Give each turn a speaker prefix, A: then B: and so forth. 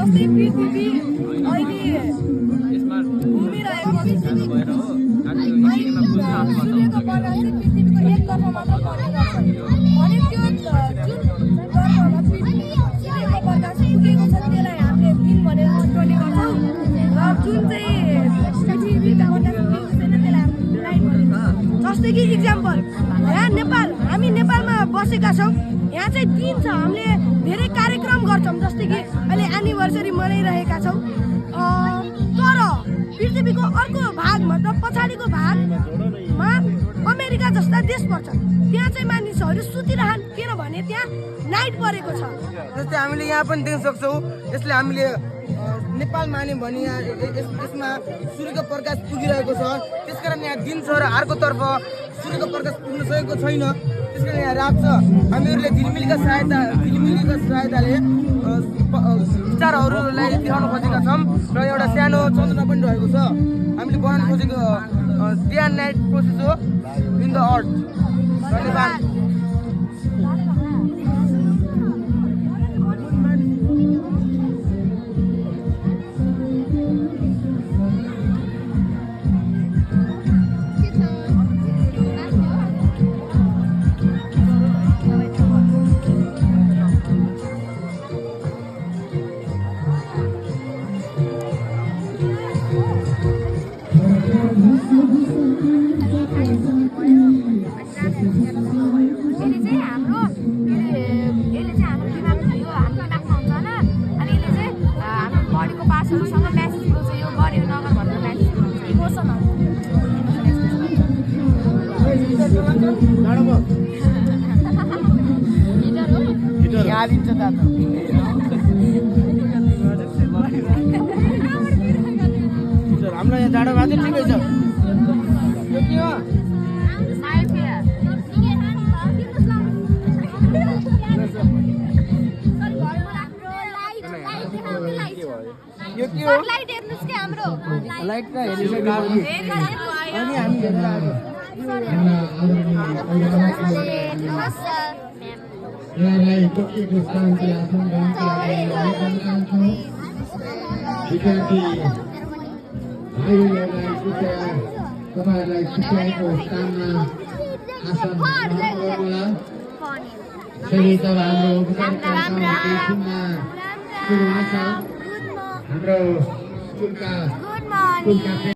A: जस्तै पृथ्वी अहिले घुमिरहेको छ सूर्यको प्रकाश चाहिँ पृथ्वीको एक तर्फ मात्र पर्ने गर्छ भने त्यो जुन तर्फमा सूर्यको प्रकाश पुगेको छ त्यसलाई हामीले दिन भनेर चित्राउने गर्छौँ र जुन चाहिँ पृथ्वीका प्रकाश पुगेको छैन त्यसलाई हामीले नाइट भनिन्छ। जस्तै कि इक्जाम्पल यहाँ नेपाल हामी नेपालमा बसेका छौँ यहाँ चाहिँ दिन छ हामीले धेरै कार्यक्रम गर्छौँ जस्तै कि अहिले एनिभर्सरी मनाइरहेका छौँ तर पृथ्वीको अर्को भाग मतलब पछाडिको भागमा अमेरिका जस्ता देश पर्छ त्यहाँ चाहिँ मानिसहरू सुतिरहन् किनभने त्यहाँ नाइट परेको छ।
B: जस्तै हामीले यहाँ पनि देख्न सक्छौँ यसले हामीले नेपाल मान्यौँ भने यसमा सूर्यको प्रकाश पुगिरहेको छ त्यसकारण यहाँ दिन छ र अर्कोतर्फ सूर्यको प्रकाश पुग्न सकेको छैन त्यसकारण यहाँ रात छ। हामीहरूले झिलिमिलीका सहायताले विचारहरूलाई देखाउन खोजेका छौँ र एउटा सानो चन्द्रमा पनि रहेको छ हामीले बनाउन खोजेको डे एन्ड नाइट प्रोसेस हो इन द अर्थ। धन्यवाद। हाम्रो यहाँ जाडो भएको ठिकै छ। यो के हो? यो के हो? लाइट हेर्नुस् के हाम्रो लाइट त हेरिसक्यो अनि हामी हेरेर आएको।
C: यहाँलाई तोकिएको स्थानको आसन ग्रहणको लागि अनुरोध गर्न चाहन्छौँ। विद्यार्थी भाइहरूलाई कृपया तपाईँहरूलाई सुत्याएको स्थानमा आसन ग्रहण गर्नुहोला। फेरि तब हाम्रो उपचार कार्यक्रम एकछिनमा सुरु हुनेछ। हाम्रो स्कुलका